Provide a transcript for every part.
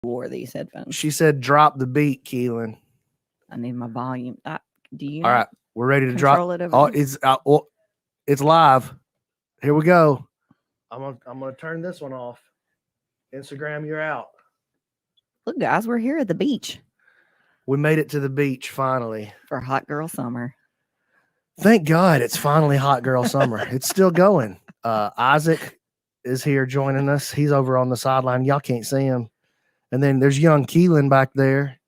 wore these headphones. She said, "Drop the beat, Keelan." I need my volume. Do you? All right, we're ready to drop. It over Oh, there? it's live. Here we go. I'm gonna turn this one off. Instagram, you're out. Look, guys, we're here at the beach. We made it to the beach finally for Hot Girl Summer. Thank God it's finally Hot Girl Summer. It's still going. Isaac is here joining us. He's over on the sideline. Y'all can't see him. And then there's young Keelan back there,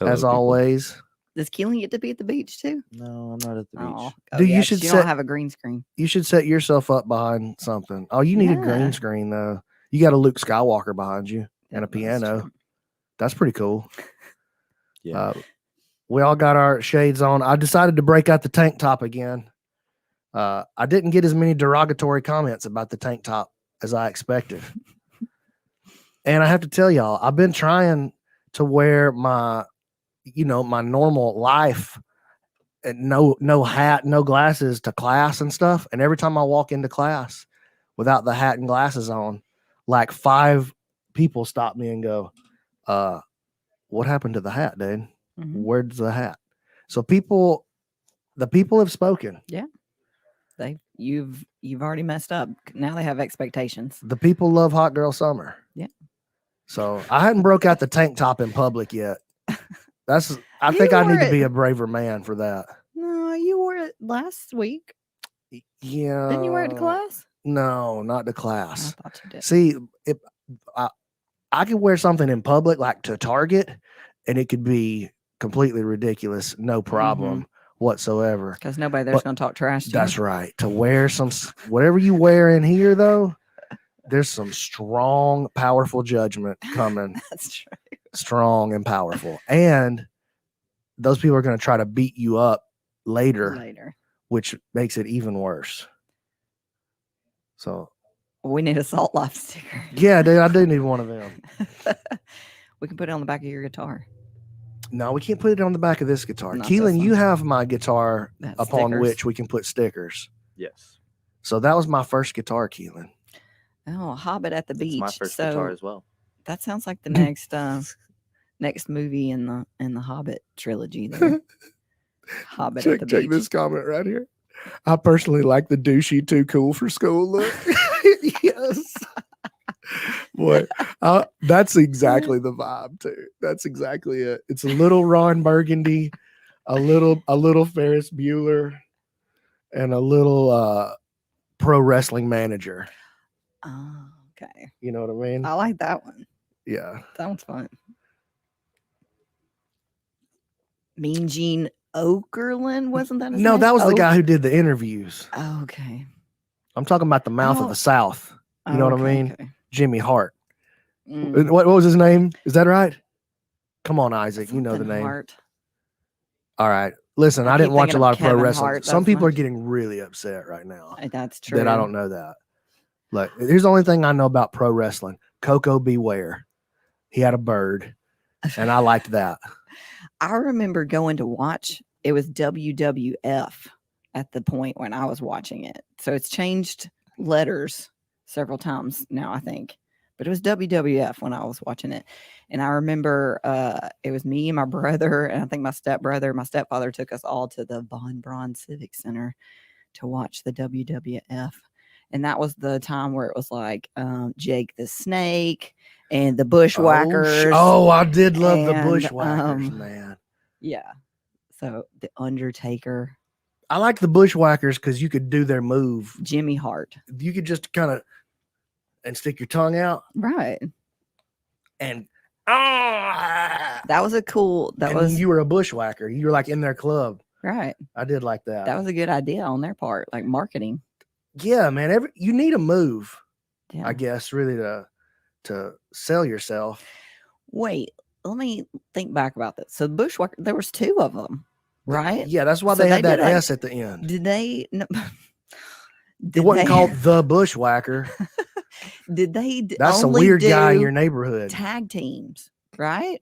as people. always. Does Keelan get to be at the beach too? No, I'm not at the beach. Dude, you should don't have a green screen. You should set yourself up behind something. Oh, you need a green screen though. You got a Luke Skywalker behind you and a piano. That's pretty cool. Yeah. We all got our shades on. I decided to break out the tank top again. I didn't get as many derogatory comments about the tank top as I expected. And I have to tell y'all, I've been trying to wear my normal life and no hat, no glasses to class and stuff. And every time I walk into class without the hat and glasses on, like 5 people stop me and go, what happened to the hat, dude? Mm-hmm. Where's the hat? So the people have spoken. Yeah. You've already messed up. Now they have expectations. The people love Hot Girl Summer. Yeah. So I hadn't broke out the tank top in public yet. I think I need to be a braver man for that. No, you wore it last week. Yeah. Didn't you wear it to class? No, not to class. I thought you did. See, I could wear something in public, like to Target, and it could be completely ridiculous, no problem whatsoever. Because nobody there's going to talk trash to you. That's right. To wear whatever you wear in here, though, there's some strong, powerful judgment coming. That's true. Strong and powerful. And those people are going to try to beat you up later, which makes it even worse. So we need a Salt Life sticker. Yeah, dude, I do need one of them. We can put it on the back of your guitar. No, we can't put it on the back of this guitar. Keelan, you have my guitar upon which we can put stickers. Yes. So that was my first guitar, Keelan. Oh, Hobbit at the Beach. It's my first guitar as well. That sounds like the next movie in the Hobbit trilogy. There. Hobbit at the Beach. Check this comment right here. I personally like the douchey too cool for school look. Yes. Boy, that's exactly the vibe too. That's exactly it. It's a little Ron Burgundy, a little Ferris Bueller, and a little pro wrestling manager. Oh, okay. You know what I mean? I like that one. Yeah. Sounds fun. Mean Gene Okerlund, wasn't that his name? No, that was the guy who did the interviews. Oh, okay. I'm talking about the mouth of the South. You know what I mean? Okay. Jimmy Hart. What was his name? Is that right? Come on, Isaac. You know the name. Hart. All right. Listen, I didn't watch a lot of pro wrestling. Hart, some people are getting really upset right now. That's true. That I don't know that. Like, here's the only thing I know about pro wrestling. Coco Beware. He had a bird, and I liked that. I remember going to watch. It was WWF at the point when I was watching it. So it's changed letters several times now, I think. But it was WWF when I was watching it. And I remember it was me and my brother, and I think my stepfather took us all to the Von Braun Civic Center to watch the WWF. And that was the time where it was like Jake the Snake and the Bushwhackers. Oh, I did love the Bushwhackers, man. Yeah. So the Undertaker. I like the Bushwhackers because you could do their move. Jimmy Hart. You could just kind of and stick your tongue out. Right. And that was a cool. You were a bushwhacker. You were like in their club. Right. I did like that. That was a good idea on their part, like marketing. Yeah, man. You need a move, I guess, really to sell yourself. Wait, let me think back about this. So Bushwhacker, there was 2 of them, right? Yeah, that's why they had that S at the end. Did they? No, it wasn't called the Bushwhacker. Did they? That's a weird guy in your neighborhood. Tag teams, right?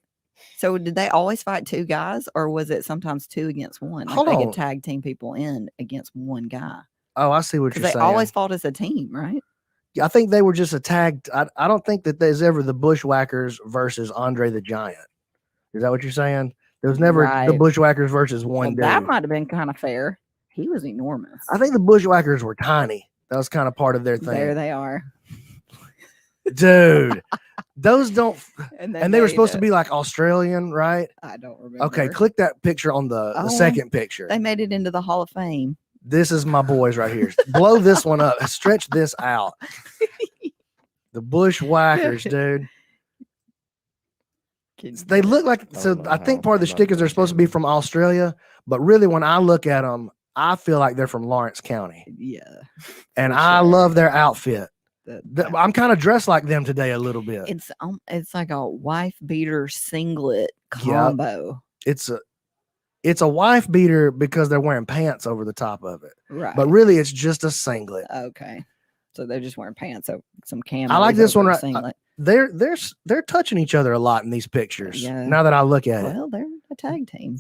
So did they always fight 2 guys, or was it sometimes 2 against 1? Like they could tag team people in against one guy. Oh, I see what you're saying. They always fought as a team, right? I think they were just a tag. I don't think that there's ever the Bushwhackers versus Andre the Giant. Is that what you're saying? There was never the Right. Bushwhackers versus one Well, dude. that might have been kind of fair. He was enormous. I think the Bushwhackers were tiny. That was kind of part of their thing. There they are. Dude, those don't. And And they were supposed to be like Australian, right? I don't remember. Okay, click that picture on the Oh, second picture. They made it into the Hall of Fame. This is my boys right here. Blow this one up. Stretch this out. The Bushwhackers, dude. They look like, so I think part of the stickers are supposed to be from Australia, but really when I look at them, I feel like they're from Lawrence County. Yeah. And I love their outfit. That- I'm kind of dressed like them today a little bit. It's like a wife beater singlet combo. It's a wife beater because they're wearing pants over the top of it. Right. But really it's just a singlet. Okay. So they're just wearing pants, so some camo. I like this one right. Singlet. They're touching each other a lot in these pictures. Yeah. Now that I look at it. Well, they're a tag team.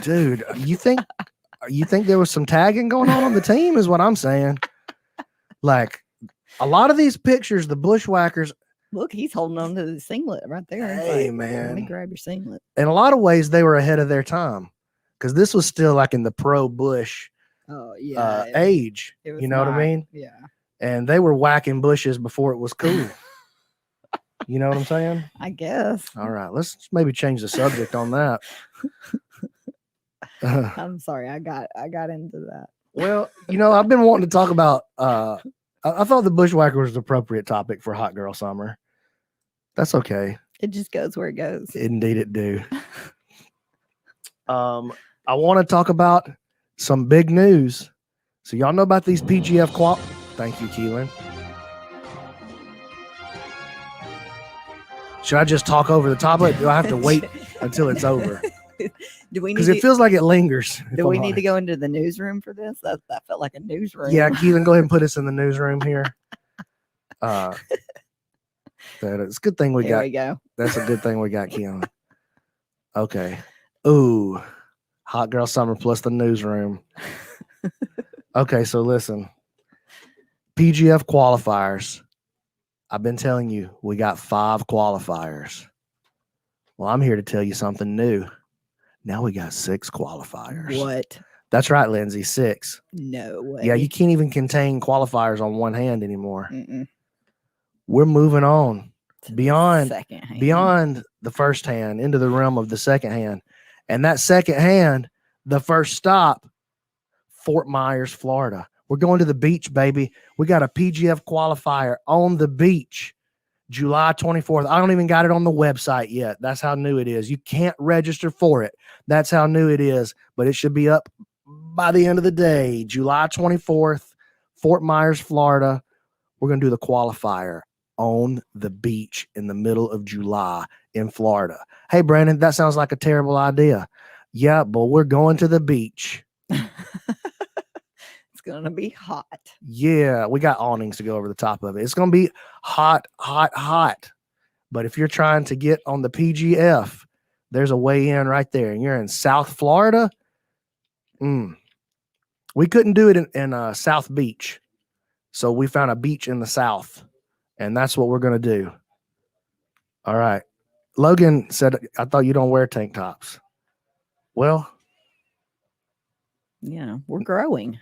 Dude, you think there was some tagging going on the team is what I'm saying. Like a lot of these pictures, the Bushwhackers. Look, he's holding on to the singlet right there. Hey, like, man. Let me grab your singlet. In a lot of ways, they were ahead of their time because this was still like in the pro Bush age. You know what I mean? Yeah. And they were whacking bushes before it was cool. You know what I'm saying? I guess. All right, let's maybe change the subject on that. I'm sorry, I got into that. Well, I've been wanting to talk about. I thought the Bushwhacker was the appropriate topic for Hot Girl Summer. That's okay. It just goes where it goes. Indeed, it do. I want to talk about some big news. So y'all know about these PGF qual. Thank you, Keelan. Should I just talk over the top of it? Do I have to wait until it's over? Do we need? Because it feels like it lingers. Do we need to go into the newsroom for this? That felt like a newsroom. Yeah, Keelan, go ahead and put us in the newsroom here. It's a good thing There we go. That's a good thing we got Keelan. Okay. Ooh, Hot Girl Summer plus the newsroom. Okay, so listen. PGF qualifiers. I've been telling you, we got 5 qualifiers. Well, I'm here to tell you something new. Now we got 6 qualifiers. What? That's right, Lindsay, 6. No way. Yeah, you can't even contain qualifiers on one hand anymore. Mm-mm. We're moving on beyond the first hand into the realm of the second hand. And that second hand, the first stop, Fort Myers, Florida. We're going to the beach, baby. We got a PGF qualifier on the beach, July 24th. I don't even got it on the website yet. That's how new it is. You can't register for it. That's how new it is. But it should be up by the end of the day, July 24th, Fort Myers, Florida. We're going to do the qualifier on the beach in the middle of July in Florida. Hey, Brandon, that sounds like a terrible idea. Yeah, but we're going to the beach. Gonna be hot. Yeah, we got awnings to go over the top of it. It's gonna be hot, hot, hot. But if you're trying to get on the PGF, there's a way in right there, and you're in South Florida. We couldn't do it in South Beach, so we found a beach in the South, and that's what we're gonna do. All right. Logan said, "I thought you don't wear tank tops." Well, yeah, we're growing.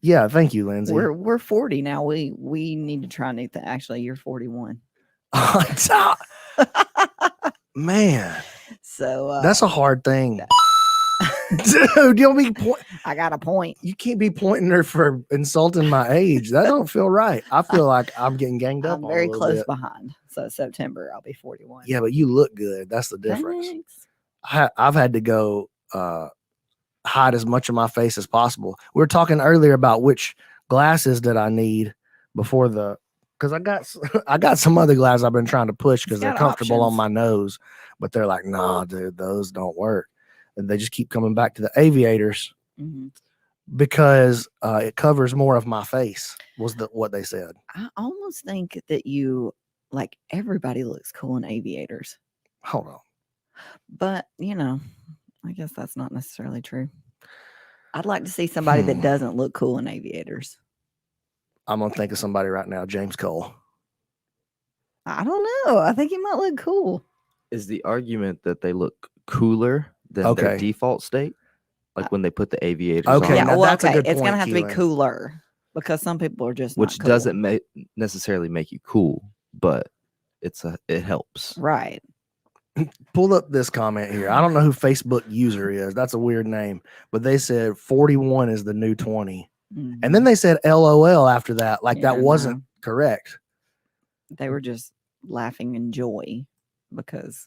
Yeah, thank you, Lindsay. We're 40 now. We need to try new things. Actually, you're 41. Man. So that's a hard thing. Dude, you don't be I got a point. You can't be pointing her for insulting my age. That don't feel right. I feel like I'm getting ganged up. I'm very close behind. So September, I'll be 41. Yeah, but you look good. That's the difference. Thanks. I've had to go hide as much of my face as possible. We were talking earlier about which glasses that I need before because I got some other glasses I've been trying to push because they're comfortable on my nose, but they're like, nah, dude, those don't work. And they just keep coming back to the aviators because it covers more of my face was what they said. I almost think that like everybody looks cool in aviators. Hold on. But, I guess that's not necessarily true. I'd like to see somebody that doesn't look cool in aviators. I'm gonna think of somebody right now. James Cole. I don't know. I think he might look cool. Is the argument that they look cooler than Okay. their default state? Like when they put the aviators Okay, on, Yeah, now well, that's a good it's gonna point, have to be Keelan. cooler because some people are just which not cool. doesn't necessarily make you cool, but it helps. Right. Pull up this comment here. I don't know who Facebook user is. That's a weird name, but they said 41 is the new 20. And then they said LOL after that. Like that wasn't correct. They were just laughing in joy because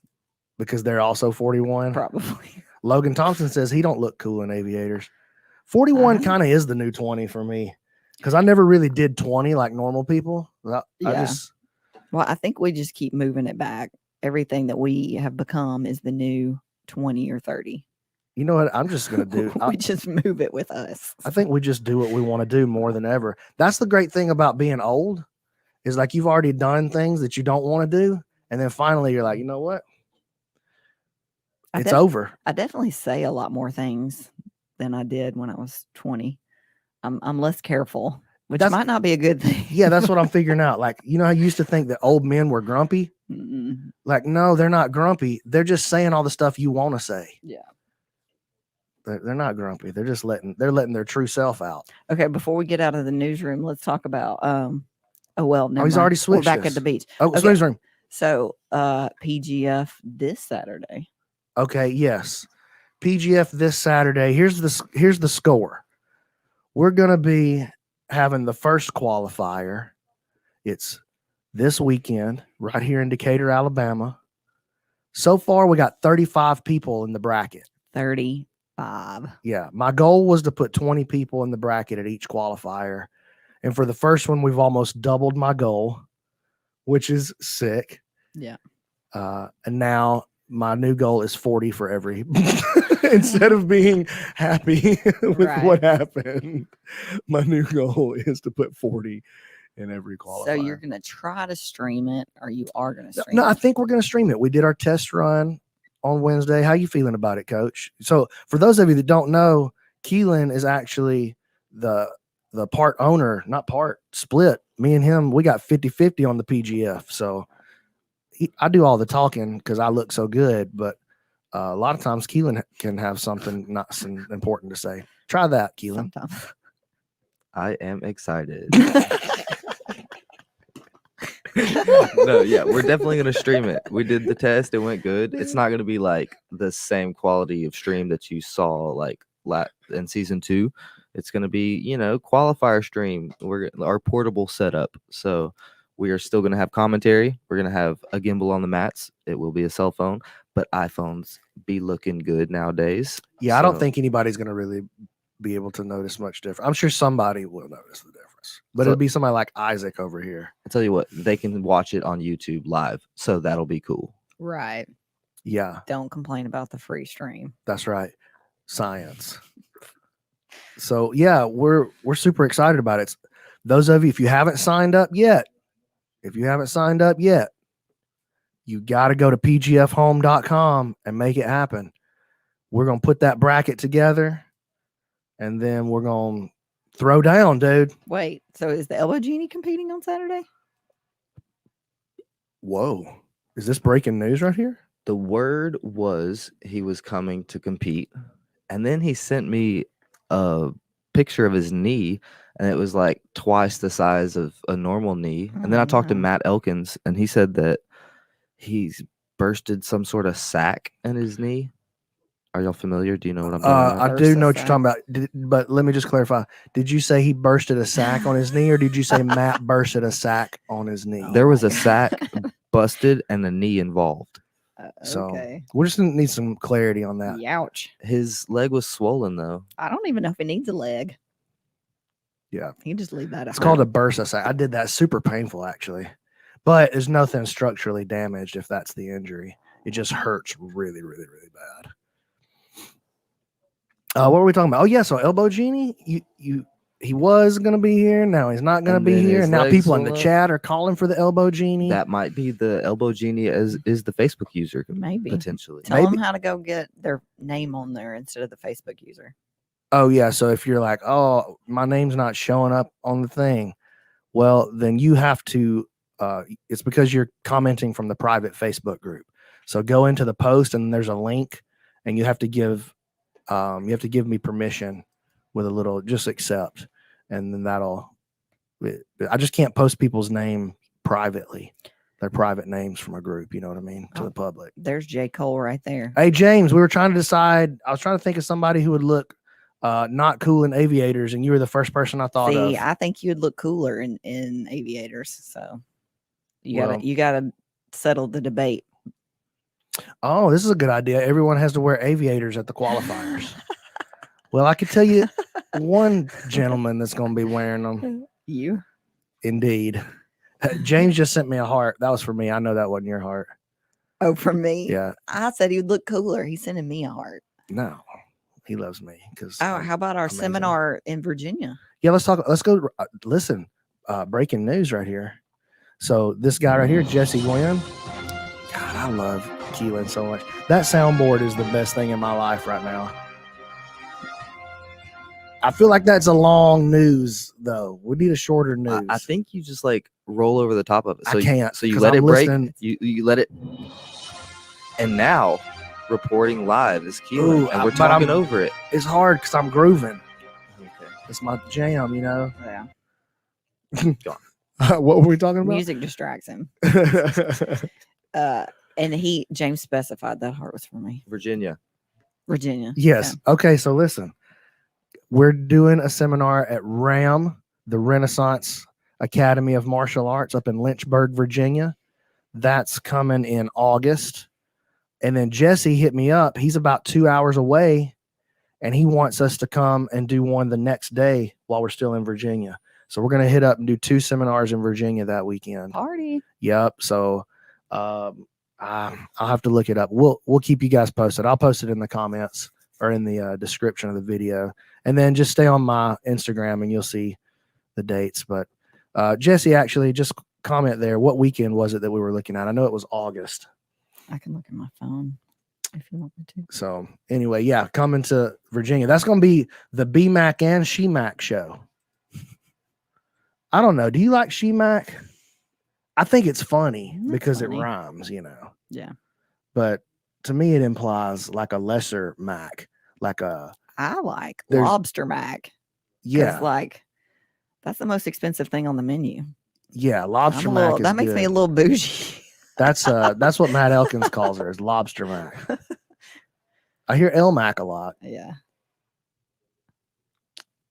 they're also 41. probably. Logan Thompson says he don't look cool in aviators. 41 kind of is the new 20 for me because I never really did 20 like normal people. I think we just keep moving it back. Everything that we have become is the new 20 or 30. You know what? I'm just going to do. We just move it with us. I think we just do what we want to do more than ever. That's the great thing about being old is like you've already done things that you don't want to do. And then finally you're like, you know what? It's over. I definitely say a lot more things than I did when I was 20. I'm less careful, which might not be a good thing. Yeah, that's what I'm figuring out. Like, you know, I used to think that old men were grumpy. Mm-mm. Like, no, they're not grumpy. They're just saying all the stuff you want to say. Yeah. They're not grumpy. They're just letting their true self out. Okay, before we get out of the newsroom, let's talk about never he's mind. already switched. We're back at the beach. Oh, okay. Newsroom. So PGF this Saturday. Okay, yes. PGF this Saturday. Here's the score. We're gonna be having the first qualifier. It's this weekend, right here in Decatur, Alabama. So far, we got 35 people in the bracket. 35. Yeah. My goal was to put 20 people in the bracket at each qualifier. And for the first one, we've almost doubled my goal, which is sick. Yeah. And now my new goal is 40 for every. Instead of being happy with what happened, my new goal is to put 40 in every qualifier. So you're going to try to stream it, or you are going to stream it? No, I think we're going to stream it. We did our test run on Wednesday. How you feeling about it, Coach? So for those of you that don't know, Keelan is actually the part owner, not part, split. Me and him, we got 50-50 on the PGF. So I do all the talking because I look so good, but a lot of times Keelan can have something not some important to say. Try that, Keelan. Sometimes. I am excited. No, yeah, we're definitely going to stream it. We did the test. It went good. It's not going to be like the same quality of stream that you saw like in season 2. It's going to be, qualifier stream. Our portable setup. So we are still going to have commentary. We're going to have a gimbal on the mats. It will be a cell phone, but iPhones be looking good nowadays. Yeah, I don't think anybody's going to really be able to notice much difference. I'm sure somebody will notice the difference, but it'll be somebody like Isaac over here. I'll tell you what, they can watch it on YouTube live, so that'll be cool. Right. Yeah. Don't complain about the free stream. That's right. Science. So yeah, we're super excited about it. Those of you, if you haven't signed up yet, you got to go to pgfhome.com and make it happen. We're going to put that bracket together and then we're going to throw down, dude. Wait, so is the Elbow Genie competing on Saturday? Whoa. Is this breaking news right here? The word was he was coming to compete. And then he sent me a picture of his knee, and it was like twice the size of a normal knee. And then I talked to Matt Elkins, and he said that he's bursted some sort of sac in his knee. Are y'all familiar? Do you know what I'm talking about? I do know what you're talking about. But let me just clarify. Did you say he bursted a sac on his knee, or did you say Matt bursted a sac on his knee? There was a sac busted and a knee involved. So we're just gonna need some clarity on that. Ouch. His leg was swollen though. I don't even know if he needs a leg. Yeah. He can just leave that out. It's called a bursa sac. I did that. Super painful actually. But there's nothing structurally damaged if that's the injury. It just hurts really, really, really bad. What were we talking about? Oh yeah, so Elbow Genie, he was gonna be here. Now he's not gonna be here. And now people in the chat are calling for the Elbow Genie. That might be the Elbow Genie is the Facebook user, maybe potentially. Tell them how to go get their name on there instead of the Facebook user. Oh yeah, so if you're like, oh, my name's not showing up on the thing, well, then you have to, it's because you're commenting from the private Facebook group. So go into the post and there's a link and you have to give me permission with a little, just accept. And then I just can't post people's name privately. They're private names from a group, you know what I mean? To the public. There's J. Cole right there. Hey, James, we were trying to decide. I was trying to think of somebody who would look not cool in aviators, and you were the first person I thought of. I think you'd look cooler in aviators. So you gotta settle the debate. Oh, this is a good idea. Everyone has to wear aviators at the qualifiers. Well, I could tell you one gentleman that's going to be wearing them. You? Indeed. James just sent me a heart. That was for me. I know that wasn't your heart. Oh, for me? Yeah. I said he would look cooler. He's sending me a heart. No, he loves me. How about our seminar in Virginia? Yeah, let's talk. Let's go. Listen, breaking news right here. So this guy right here, Jesse Gwynn. God, I love Keelan so much. That soundboard is the best thing in my life right now. I feel like that's a long news, though. We need a shorter news. I think you just like roll over the top of it. So I can't. So you let it break. You let it. And now, reporting live is Keelan, and we're talking over it. It's hard because I'm grooving. Okay. It's my jam, you know. Yeah. What were we talking about? Music distracts him. And James specified that heart was for me. Virginia. Yes. Yeah. Okay, so listen. We're doing a seminar at RAM, the Renaissance Academy of Martial Arts up in Lynchburg, Virginia. That's coming in August. And then Jesse hit me up. He's about 2 hours away, and he wants us to come and do one the next day while we're still in Virginia. So we're going to hit up and do 2 seminars in Virginia that weekend. Party. Yep. So I'll have to look it up. We'll keep you guys posted. I'll post it in the comments or in the description of the video. And then just stay on my Instagram and you'll see the dates. But Jesse, actually, just comment there. What weekend was it that we were looking at? I know it was August. I can look at my phone if you want me to. So anyway, yeah, coming to Virginia. That's going to be the BMAC and SheMac show. I don't know. Do you like SheMac? I think it's funny because it rhymes, you know. Yeah. But to me, it implies like a lesser Mac, like a. I like lobster mac. Yeah. Like that's the most expensive thing on the menu. Yeah. Lobster mac. That makes me a little bougie. That's what Matt Elkins calls her, is lobster mac. I hear El Mac a lot. Yeah.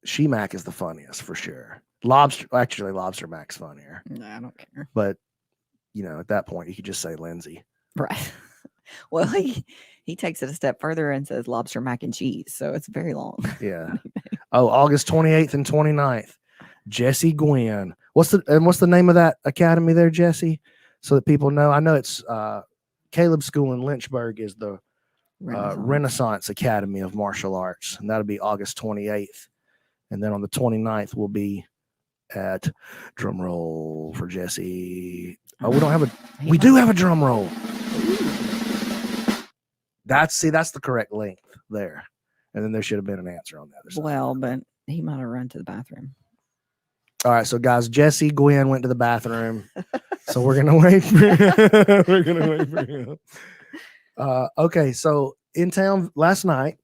SheMac is the funniest for sure. Lobster mac's funnier. No, I don't care. But you know, at that point you could just say Lindsay. Right. Well, he takes it a step further and says lobster mac and cheese. So it's very long. Yeah. Oh, August 28th and 29th. Jesse Gwynn. What's the name of that academy there, Jesse? So that people know. I know it's Caleb's school in Lynchburg is the Renaissance Academy of Martial Arts. And that'll be August 28th. And then on the 29th, we'll be at drum roll for Jesse. Oh, we don't have we do have a drum roll. That's the correct length there. And then there should have been an answer on the other side. Well, but he might have run to the bathroom. All right, so guys, Jesse Gwynn went to the bathroom. So we're gonna wait for him. Okay, so in town last night,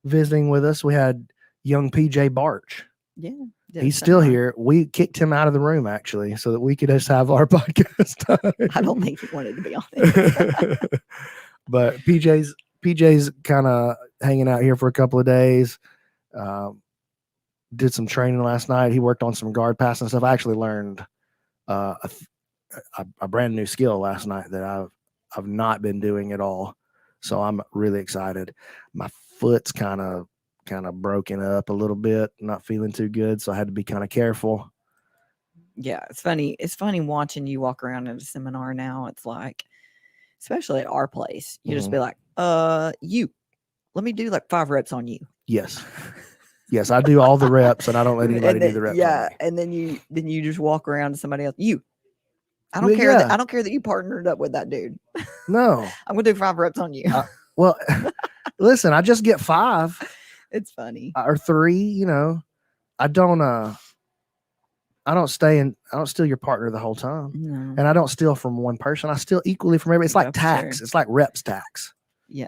visiting with us, we had young PJ Barch. Yeah. He's still here. We kicked him out of the room actually, so that we could just have our podcast time. I don't think he wanted to be on it. But PJ's kind of hanging out here for a couple of days. Did some training last night. He worked on some guard pass and stuff. I actually learned a brand new skill last night that I've not been doing at all. So I'm really excited. My foot's kind of broken up a little bit, not feeling too good. So I had to be kind of careful. Yeah, it's funny. It's funny watching you walk around at a seminar now. It's like, especially at our place, you just be like, let me do like 5 reps on you. Yes. Yes, I do all the reps and I don't let anybody do the reps. Yeah, and then you just walk around to somebody else. I don't care. I don't care that you partnered up with that dude. No. I'm gonna do 5 reps on you. Well, listen, I just get 5. It's funny. Or 3, you know. I don't I don't steal your partner the whole time. No. And I don't steal from one person. I steal equally from everybody. It's like That's tax. true. It's like reps tax. Yeah.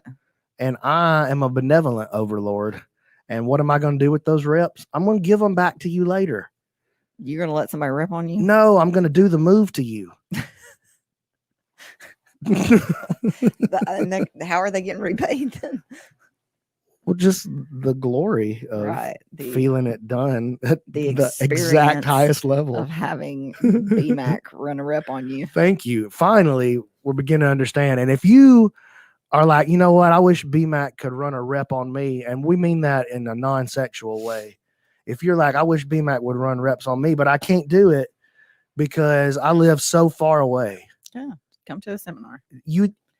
And I am a benevolent overlord. And what am I going to do with those reps? I'm going to give them back to you later. You're going to let somebody rep on you? No, I'm going to do the move to you. And how are they getting repaid then? Well, just the glory of Right. feeling it done at the the exact experience highest level. of having BMAC run a rep on you. Thank you. Finally, we're beginning to understand. And if you are like, you know what, I wish BMAC could run a rep on me, and we mean that in a non-sexual way. If you're like, I wish BMAC would run reps on me, but I can't do it because I live so far away. Yeah, come to a seminar.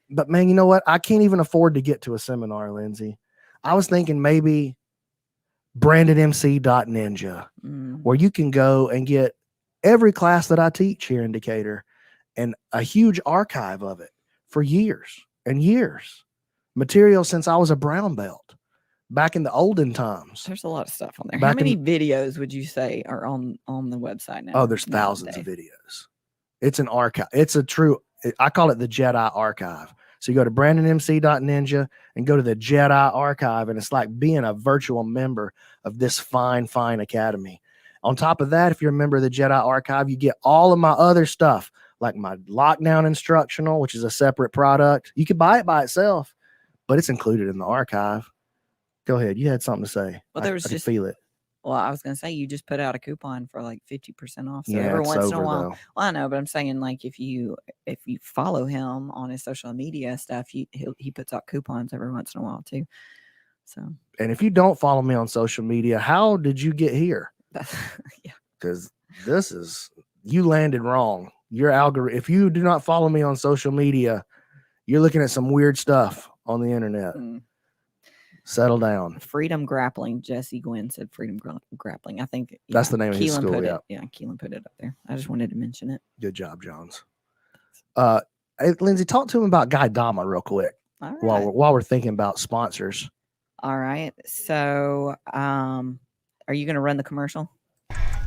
But man, you know what? I can't even afford to get to a seminar, Lindsey. I was thinking maybe BrandonMC.Ninja, where you can go and get every class that I teach here in Decatur and a huge archive of it for years and years. Material since I was a brown belt back in the olden times. There's a lot of stuff on there. Back How many videos would you say are on the website now? Oh, there's thousands of videos. It's an archive. It's a true, I call it the Jedi Archive. So you go to BrandonMC.Ninja and go to the Jedi Archive, and it's like being a virtual member of this fine academy. On top of that, if you're a member of the Jedi Archive, you get all of my other stuff, like my lockdown instructional, which is a separate product. You could buy it by itself, but it's included in the archive. Go ahead. You had something to say. Well, there was I can just feel it. Well, I was going to say, you just put out a coupon for like 50% off. So Yeah, every it's once in a over, while, though. well, I know, but I'm saying like if you follow him on his social media stuff, he puts out coupons every once in a while too. So, and if you don't follow me on social media, how did you get here? Yeah, because you landed wrong. Your algorithm. If you do not follow me on social media, you're looking at some weird stuff on the internet. Settle down. Freedom Grappling. Jesse Gwynn said Freedom Grappling. I think that's the name of his school. Keelan put it up there. I just wanted to mention it. Good job, Jones. Hey, Lindsey, talk to him about Guy Dama real quick. All right. While we're thinking about sponsors. All right. So, are you going to run the commercial?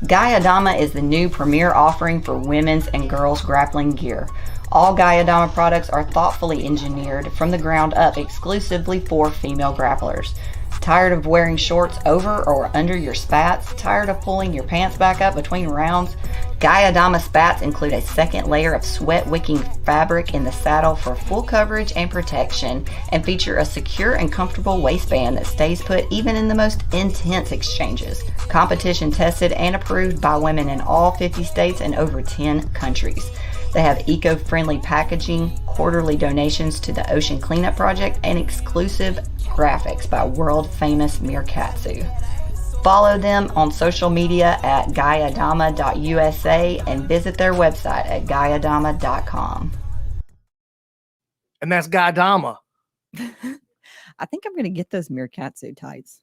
Guy Dama is the new premier offering for women's and girls grappling gear. All Guy Dama products are thoughtfully engineered from the ground up exclusively for female grapplers. Tired of wearing shorts over or under your spats? Tired of pulling your pants back up between rounds? Guy Dama spats include a second layer of sweat-wicking fabric in the saddle for full coverage and protection, and feature a secure and comfortable waistband that stays put even in the most intense exchanges. Competition tested and approved by women in all 50 states and over 10 countries. They have eco-friendly packaging, quarterly donations to the Ocean Cleanup Project, and exclusive graphics by world-famous Mirkatsu. Follow them on social media at guyadama.usa and visit their website at guyadama.com. And that's Guy Dama. I think I'm going to get those Mirkatsu tights.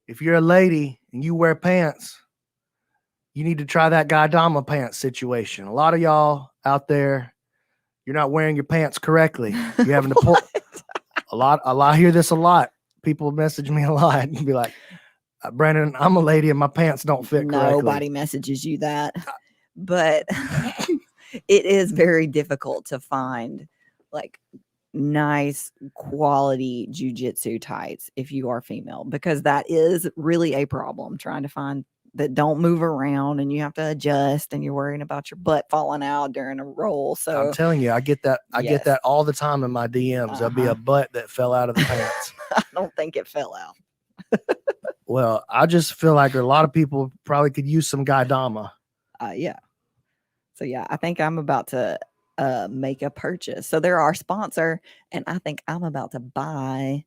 If you're a lady and you wear pants, you need to try that Guy Dama pants situation. A lot of y'all out there, you're not wearing your pants correctly. You're having to pull a lot. I hear this a lot. People message me a lot and be like, Brandon, I'm a lady and my pants don't fit correctly. Nobody messages you that, but it is very difficult to find like nice quality jujitsu tights if you are female, because that is really a problem, trying to find that don't move around and you have to adjust and you're worrying about your butt falling out during a roll. So I'm telling you, I get that. I get that all the time in my DMs. There'll be a butt that fell out of the pants. I don't think it fell out. Well, I just feel like a lot of people probably could use some Guy Dama. Yeah. So yeah, I think I'm about to make a purchase. So they're our sponsor, and I think I'm about to buy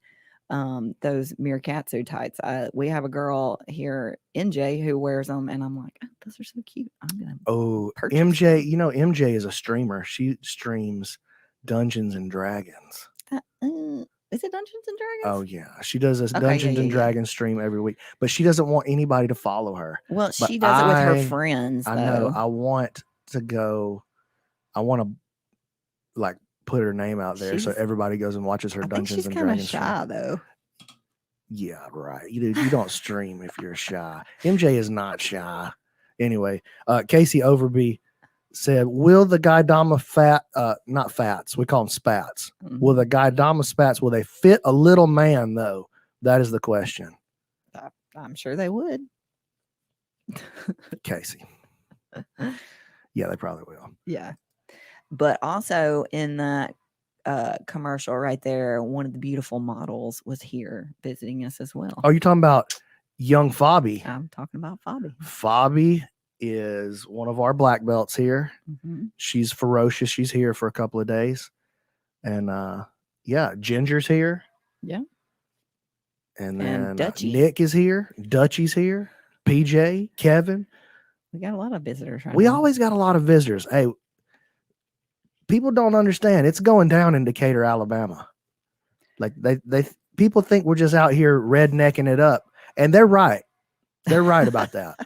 those Mirkatsu tights. We have a girl here, NJ, who wears them, and I'm like, oh, those are so cute. I'm gonna purchase MJ. them. You know, MJ is a streamer. She streams Dungeons and Dragons. Is it Dungeons and Dragons? Oh yeah, she does this Dungeons and Dragons stream every week, but she doesn't want anybody to follow her. Well, she does it with her friends. I know. I want to go. I want to like put her name out there so everybody goes and watches her Dungeons and Dragons. She's kind of shy though. Yeah, right. You don't stream if you're shy. MJ is not shy. Anyway, Casey Overby said, will the Gaidama not fats, we call them spats. Will the Gaidama spats, will they fit a little man though? That is the question. I'm sure they would. Casey. Yeah, they probably will. Yeah. But also in that commercial right there, one of the beautiful models was here visiting us as well. Oh, you're talking about young Fabi. I'm talking about Fabi. Fabi is one of our black belts here. Mm-hmm. She's ferocious. She's here for a couple of days. And yeah, Ginger's here. Yeah. And then Dutchie. Nick is here. Dutchie's here. PJ, Kevin. We got a lot of visitors right We now. always got a lot of visitors. Hey, people don't understand. It's going down in Decatur, Alabama. Like they people think we're just out here rednecking it up. And they're right. They're right about that.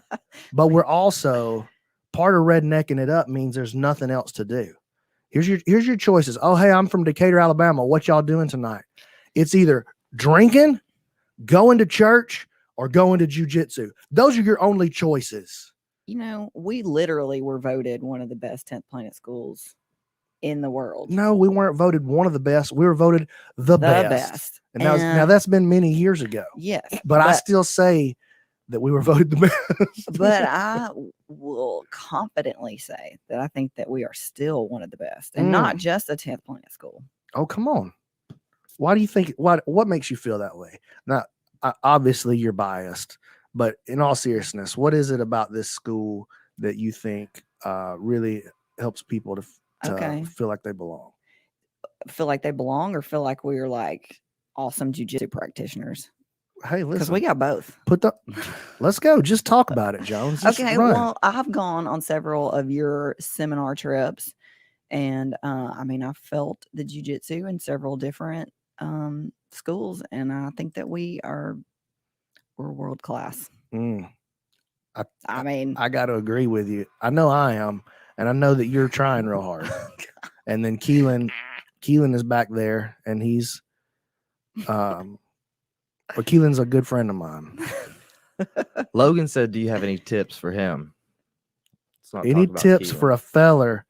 But we're also part of rednecking it up means there's nothing else to do. Here's your choices. Oh, hey, I'm from Decatur, Alabama. What y'all doing tonight? It's either drinking, going to church, or going to jiu-jitsu. Those are your only choices. You know, we literally were voted one of the best 10th Planet schools in the world. No, we weren't voted one of the best. We were voted the best. And now that's been many years ago. Yes. But I still say that we were voted the best. But I will confidently say that I think that we are still one of the best, and not just a 10th Planet school. Oh, come on. Why do you think, what makes you feel that way? Now, obviously you're biased, but in all seriousness, what is it about this school that you think really helps people to feel like they belong? Feel like they belong, or feel like we're like awesome jiu-jitsu practitioners? Hey, listen, because we got both. Let's go. Just talk about it, Jones. Okay. Well, I've gone on several of your seminar trips, and I mean, I felt the jiu-jitsu in several different schools, and I think that we're world class. I mean, I got to agree with you. I know I am, and I know that you're trying real hard. And then Keelan is back there, and he's but Keelan's a good friend of mine. Logan said, do you have any tips for him? Any tips for a feller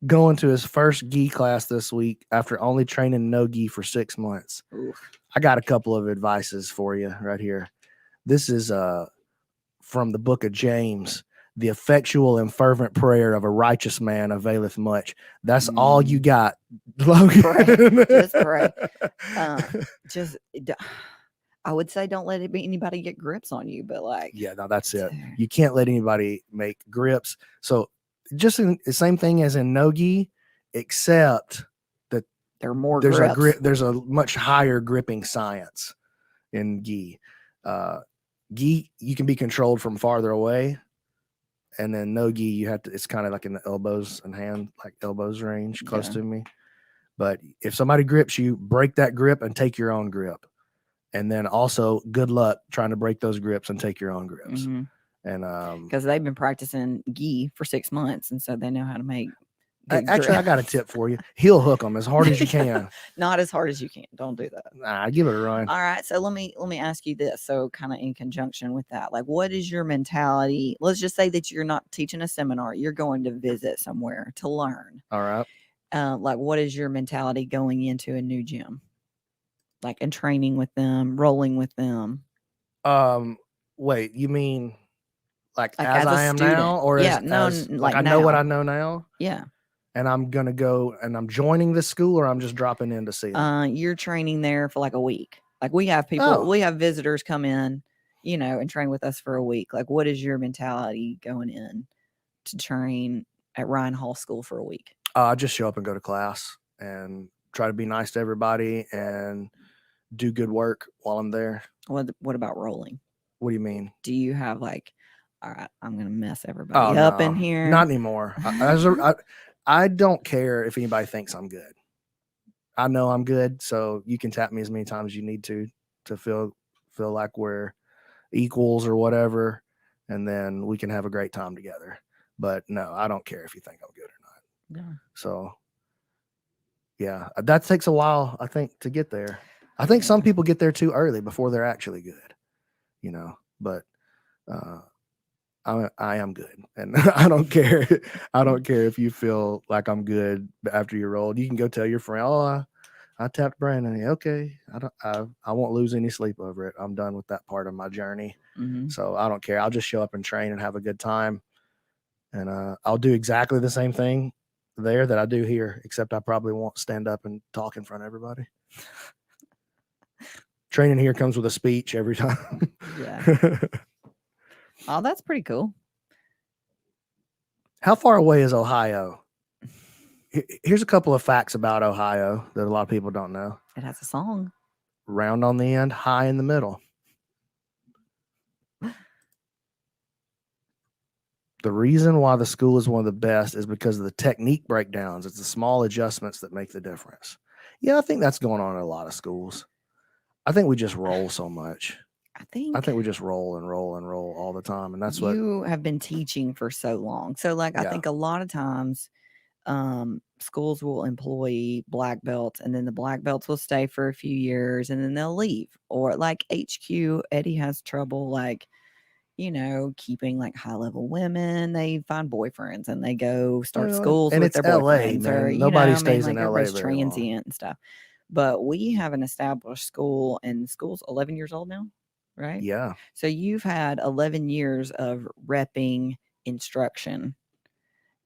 going to his first gi class this week after only training no gi for 6 months? Oof. I got a couple of advices for you right here. This is from the book of James. The effectual and fervent prayer of a righteous man availeth much. That's all you got, Logan. Pray. Just pray. I would say don't let anybody get grips on you, but like, yeah, no, that's it. You can't let anybody make grips. So just the same thing as in no-gi, except that there are more grips. There's a much higher gripping science in gi. Gi, you can be controlled from farther away, and then no-gi, you have to. It's kind of like in the elbows and hand, like elbows range, close to me. But if somebody grips you, break that grip and take your own grip. And then also good luck trying to break those grips and take your own grips. Mm-hmm. And because they've been practicing gi for 6 months, and so they know how to make actually I got a tip for you. Heel hook them as hard as you can. Not as hard as you can. Don't do that. Nah, give it a run. All right, so let me ask you this. So kind of in conjunction with that, like, what is your mentality? Let's just say that you're not teaching a seminar, you're going to visit somewhere to learn. All right. Like, what is your mentality going into a new gym? Like, and training with them, rolling with them. Wait, you mean like as I am student now, or yeah, like I now. know what I know now? Yeah. And I'm gonna go and I'm joining this school, or I'm just dropping in to see them? You're training there for like a week. Like, we have people, we have visitors come in, and train with us for a week. Like, what is your mentality going in to train at Ryan Hall School for a week? I just show up and go to class and try to be nice to everybody and do good work while I'm there. What about rolling? What do you mean? Do you have like, all right, I'm gonna mess everybody up in here? Not anymore. I don't care if anybody thinks I'm good. I know I'm good, so you can tap me as many times as you need to feel like we're equals or whatever, and then we can have a great time together. But no, I don't care if you think I'm good or not. Yeah. So yeah, that takes a while, I think, to get there. I think some people get there too early before they're actually good, but I am good, and I don't care. I don't care if you feel like I'm good after you rolled. You can go tell your friend, "Oh, I tapped Brandon." Okay, I won't lose any sleep over it. I'm done with that part of my journey, so I don't care. I'll just show up and train and have a good time, and I'll do exactly the same thing there that I do here, except I probably won't stand up and talk in front of everybody. Training here comes with a speech every time. Yeah. Oh, that's pretty cool. How far away is Ohio? Here's a couple of facts about Ohio that a lot of people don't know. It has a song. Round on the end, high in the middle. The reason why the school is one of the best is because of the technique breakdowns. It's the small adjustments that make the difference. Yeah, I think that's going on in a lot of schools. I think we just roll so much. I think we just roll and roll and roll all the time. And that's you have been teaching for so long. So like I Yeah. think a lot of times schools will employ black belts, and then the black belts will stay for a few years and then they'll leave. Or like HQ, Eddie has trouble like, you know, keeping like high level women. They find boyfriends and they go start schools and with it's their LA, boyfriends, or man. you Nobody know, stays like in LA everybody's very long. transient and stuff. But we have an established school, and the school's 11 years old now, right? Yeah. So you've had 11 years of repping instruction.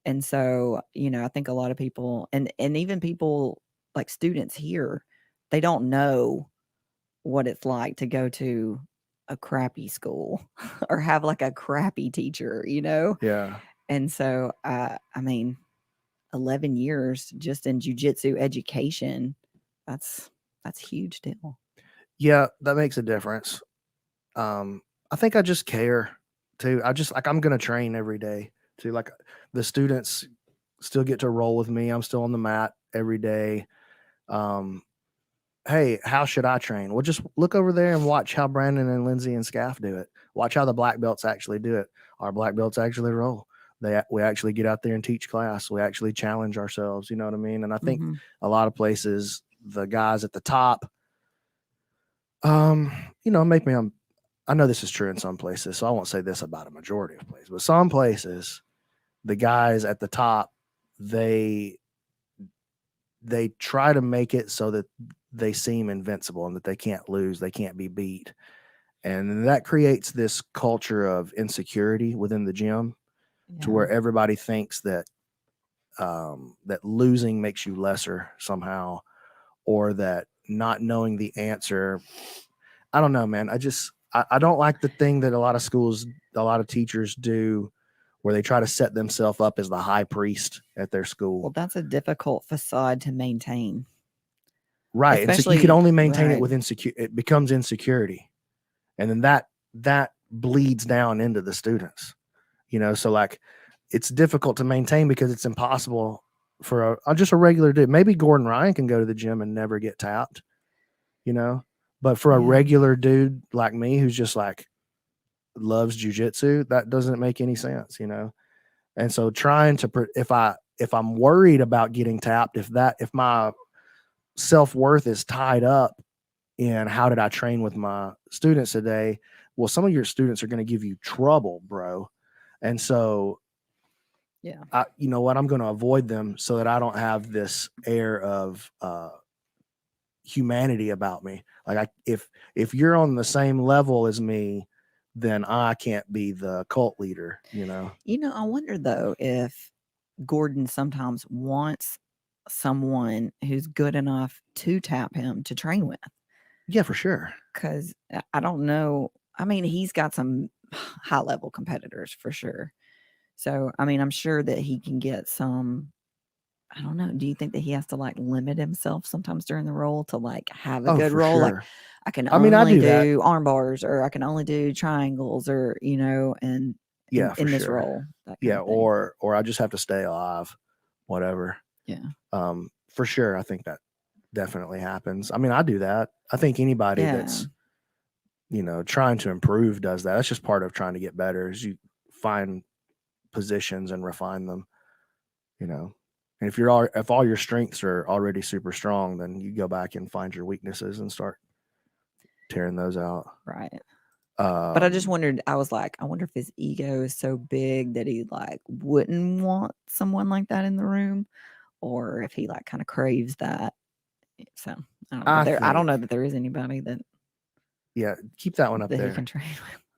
And so, you know, I think a lot of people, and even people like students here, they don't know what it's like to go to a crappy school or have like a crappy teacher, you know? Yeah. And so, I mean, 11 years just in jujitsu education, that's a huge deal. Yeah, that makes a difference. I think I just care too. I just like I'm gonna train every day too. Like the students still get to roll with me. I'm still on the mat every day. Hey, how should I train? Well, just look over there and watch how Brandon and Lindsey and Scaff do it. Watch how the black belts actually do it. Our black belts actually roll. We actually get out there and teach class. We actually challenge ourselves. You know what I mean? And I think a lot of places, the guys at the top, you know, make me I know this is true in some places, so I won't say this about a majority of places, but some places, the guys at the top, they try to make it so that they seem invincible and that they can't lose, they can't be beat. And that creates this culture of insecurity within the gym to where everybody thinks that that losing makes you lesser somehow, or that not knowing the answer. I don't know, man. I don't like the thing that a lot of schools, a lot of teachers do, where they try to set themselves up as the high priest at their school. Well, that's a difficult facade to maintain. Right. And so you can only maintain it with it becomes insecurity. And then that bleeds down into the students, you know? So like it's difficult to maintain because it's impossible for just a regular dude. Maybe Gordon Ryan can go to the gym and never get tapped, you know? But for a regular dude like me, who's just like loves jujitsu, that doesn't make any sense, you know? And so trying to, if I'm worried about getting tapped, if my self-worth is tied up in how did I train with my students today? Well, some of your students are going to give you trouble, bro. And so, you know what? I'm going to avoid them so that I don't have this air of, humanity about me. Like if you're on the same level as me, then I can't be the cult leader, you know? You know, I wonder though if Gordon sometimes wants someone who's good enough to tap him to train with. Yeah, for sure. Because I don't know. I mean, he's got some high level competitors for sure. So, I mean, I'm sure that he can get some. I don't know. Do you think that he has to like limit himself sometimes during the roll to like have a good roll? Like I can only do arm bars, or I can only do triangles, or you know, and in this roll. Yeah, or I just have to stay alive, whatever. Yeah. For sure. I think that definitely happens. I mean, I do that. I think anybody that's, you know, trying to improve does that. That's just part of trying to get better, is you find positions and refine them, you know. And if all your strengths are already super strong, then you go back and find your weaknesses and start tearing those out. Right. But I just wondered, I was like, I wonder if his ego is so big that he like wouldn't want someone like that in the room, or if he like kind of craves that. So I don't know. I don't know that there is anybody that keep that one up that there. he can train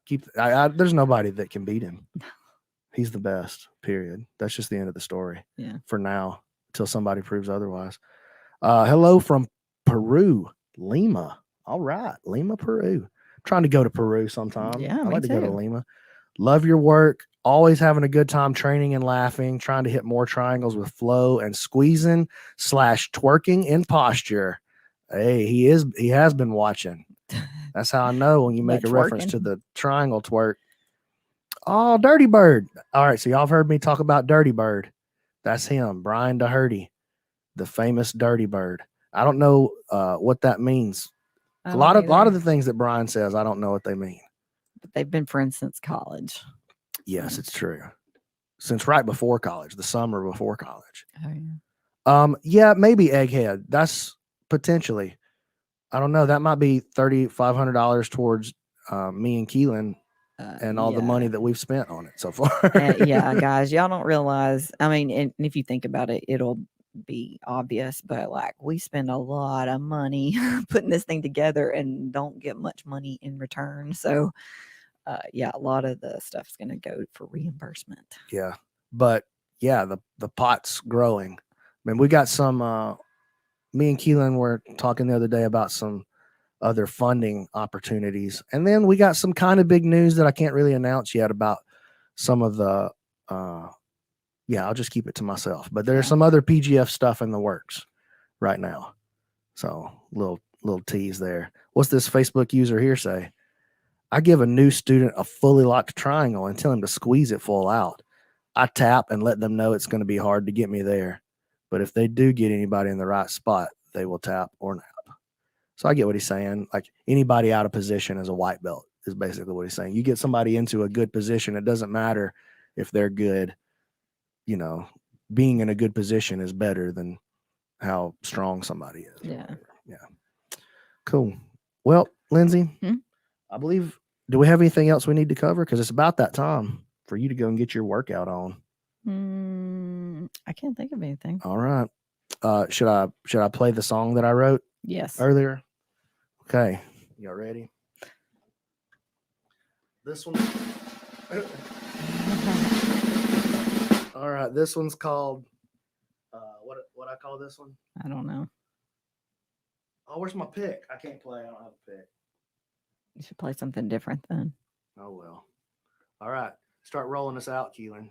with. There's nobody that can beat him. He's the best, period. That's just the end of the story. Yeah. For now, until somebody proves otherwise. Hello from Peru, Lima. All right, Lima, Peru. I'm trying to go to Peru sometime. Yeah, I'd me like to go to too. Lima. Love your work. Always having a good time training and laughing, trying to hit more triangles with flow and squeezing / twerking in posture. Hey, he has been watching. That's how I know when you make a reference to the triangle twerk. Oh, Dirty Bird. All right, so y'all have heard me talk about Dirty Bird. That's him, Brian Doherty, the famous Dirty Bird. I don't know what that means. A lot of the things that Brian says, I don't know what they mean. But they've been friends since college. Yes, it's true. Since right before college, the summer before college. Oh yeah. Yeah, maybe Egghead. That's potentially. I don't know. That might be $3,500 towards me and Keelan and all the money that we've spent on it so far. Yeah, guys, y'all don't realize. I mean, and if you think about it, it'll be obvious, but like we spend a lot of money putting this thing together and don't get much money in return. So, yeah, a lot of the stuff's going to go for reimbursement. Yeah, but yeah, the pot's growing. I mean, we got some. Me and Keelan were talking the other day about some other funding opportunities, and then we got some kind of big news that I can't really announce yet about some of the. I'll just keep it to myself. But there's some other PGF stuff in the works right now. So little tease there. What's this Facebook user here say? I give a new student a fully locked triangle and tell him to squeeze it full out. I tap and let them know it's going to be hard to get me there. But if they do get anybody in the right spot, they will tap or nap. So I get what he's saying. Like anybody out of position is a white belt is basically what he's saying. You get somebody into a good position. It doesn't matter if they're good. You know, being in a good position is better than how strong somebody is. Yeah. Yeah. Cool. Well, Lindsey, I believe, do we have anything else we need to cover? Because it's about that time for you to go and get your workout on. I can't think of anything. All right. Should I play the song that I wrote? Yes. Earlier? Okay. Y'all ready? This one. All right. This one's called, what I call this one? I don't know. Oh, where's my pick? I can't play. I don't have a pick. You should play something different then. Oh, well. All right. Start rolling us out, Keelan.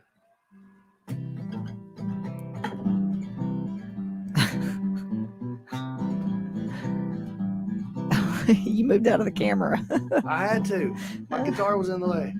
You moved out of the camera. I had to. My guitar was in the way.